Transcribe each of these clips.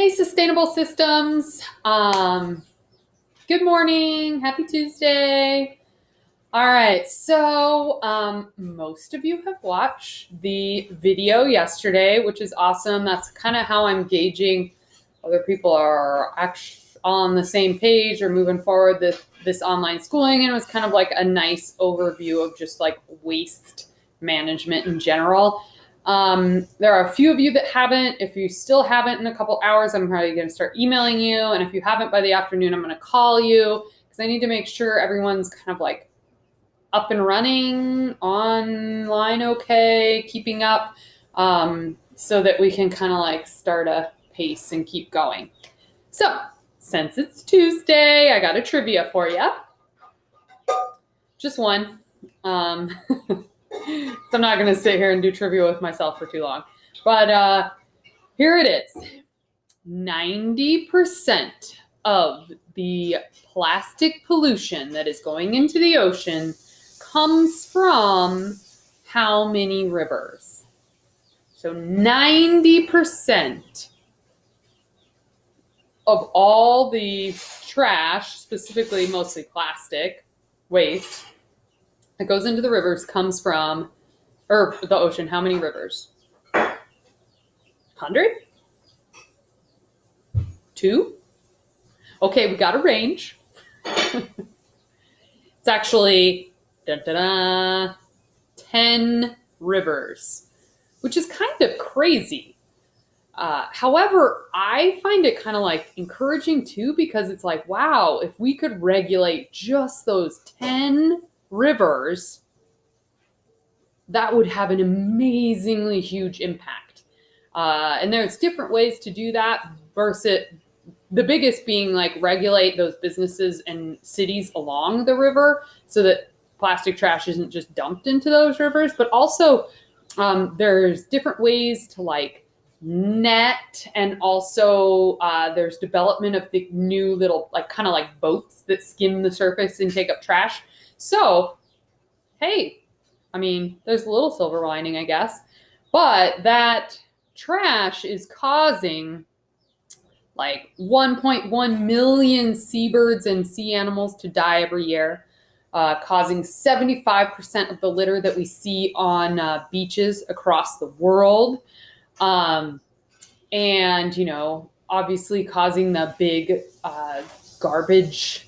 Hey, Sustainable Systems. Good morning. Happy Tuesday. All right. So, most of you have watched the video yesterday, which is awesome. That's kind of how I'm gauging whether people are actually on the same page or moving forward with this online schooling. And it was kind of like a nice overview of just like waste management in general. There are a few of you that haven't. If you still haven't in a couple hours, I'm probably going to start emailing you. And if you haven't by the afternoon, I'm going to call you because I need to make sure everyone's kind of like up and running, online okay, keeping up, so that we can kind of like start a pace and keep going. So, since it's Tuesday, I got a trivia for you. Just one. So I'm not going to sit here and do trivia with myself for too long. But here it is. 90% of the plastic pollution that is going into the ocean comes from how many rivers? So 90% of all the trash, specifically mostly plastic waste, that goes into the rivers comes from, or the ocean. How many rivers? 100? 2? Okay, we got a range. It's actually 10 rivers, which is kind of crazy. However, I find it kind of like encouraging too, because it's like, wow, if we could regulate just those 10 rivers, that would have an amazingly huge impact. And there's different ways to do that versus the biggest being like regulate those businesses and cities along the river so that plastic trash isn't just dumped into those rivers. But also there's different ways to like net, and also there's development of the new little like kind of like boats that skim the surface and take up trash. So, hey, I mean, there's a little silver lining, I guess. But that trash is causing like 1.1 million seabirds and sea animals to die every year, causing 75% of the litter that we see on beaches across the world. And, you know, obviously causing the big garbage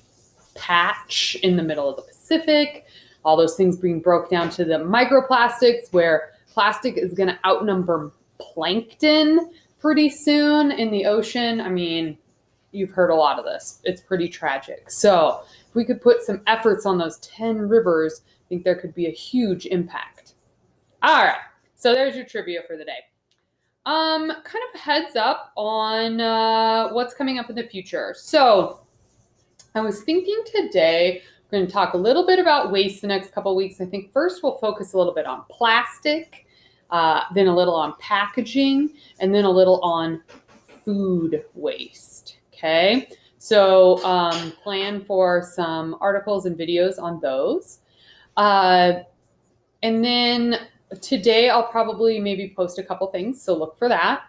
patch in the middle of the Pacific. All those things being broke down to the microplastics, where plastic is going to outnumber plankton pretty soon in the ocean. I mean, you've heard a lot of this. It's pretty tragic. So if we could put some efforts on those 10 rivers, I think there could be a huge impact. All right. So there's your trivia for the day. Kind of a heads up on what's coming up in the future. So I was thinking today we're going to talk a little bit about waste the next couple of weeks. I think first we'll focus a little bit on plastic, then a little on packaging, and then a little on food waste. Okay, so plan for some articles and videos on those. And then today I'll probably maybe post a couple things, so look for that.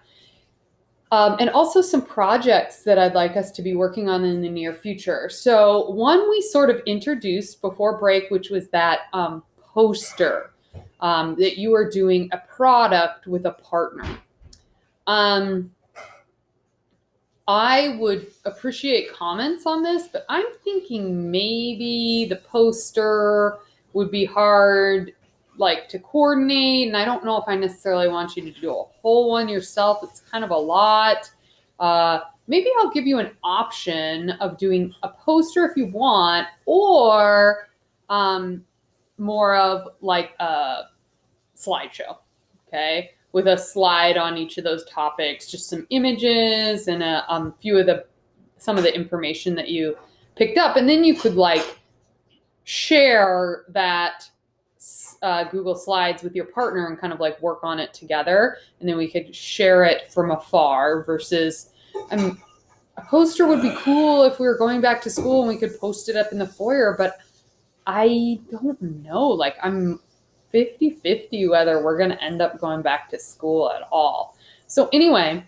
And also some projects that I'd like us to be working on in the near future. So one we sort of introduced before break, which was that poster that you are doing a product with a partner. I would appreciate comments on this, but I'm thinking maybe the poster would be hard like to coordinate, and I don't know if I necessarily want you to do a whole one yourself. It's kind of a lot. Maybe I'll give you an option of doing a poster if you want, or more of like a slideshow, okay, with a slide on each of those topics, just some images and a few of some of the information that you picked up, and then you could like share that Google Slides with your partner and kind of like work on it together, and then we could share it from afar versus a poster would be cool if we were going back to school and we could post it up in the foyer, but I don't know, like I'm 50-50 whether we're going to end up going back to school at all. So anyway,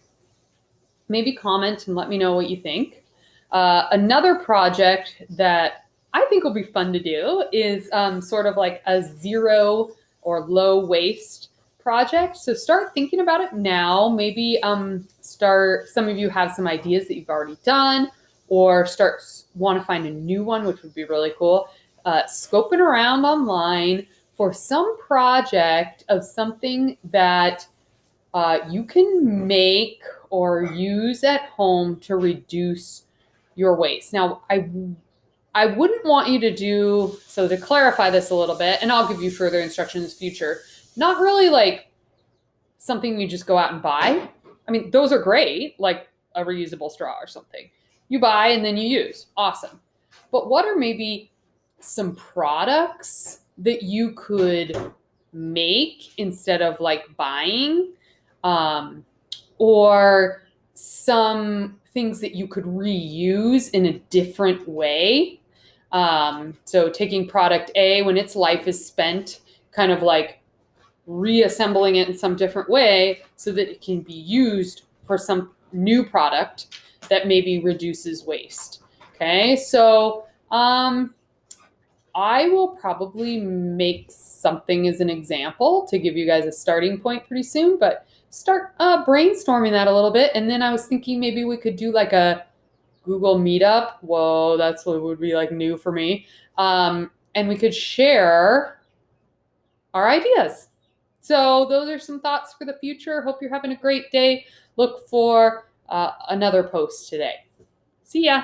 maybe comment and let me know what you think. Another project that I think will be fun to do is sort of like a zero or low waste project. So start thinking about it now. Maybe start, some of you have some ideas that you've already done, or want to find a new one, which would be really cool. Scoping around online for some project of something that you can make or use at home to reduce your waste. Now, I wouldn't want you to do, so to clarify this a little bit, and I'll give you further instructions in the future, not really like something you just go out and buy. I mean, those are great, like a reusable straw or something. You buy and then you use. Awesome. But what are maybe some products that you could make instead of like buying? Um, or some things that you could reuse in a different way. So taking product A when its life is spent, kind of like reassembling it in some different way so that it can be used for some new product that maybe reduces waste. Okay, so I will probably make something as an example to give you guys a starting point pretty soon, but start brainstorming that a little bit. And then I was thinking maybe we could do like a Google Meetup. Whoa, that's what would be like new for me. And we could share our ideas. So those are some thoughts for the future. Hope you're having a great day. Look for another post today. See ya.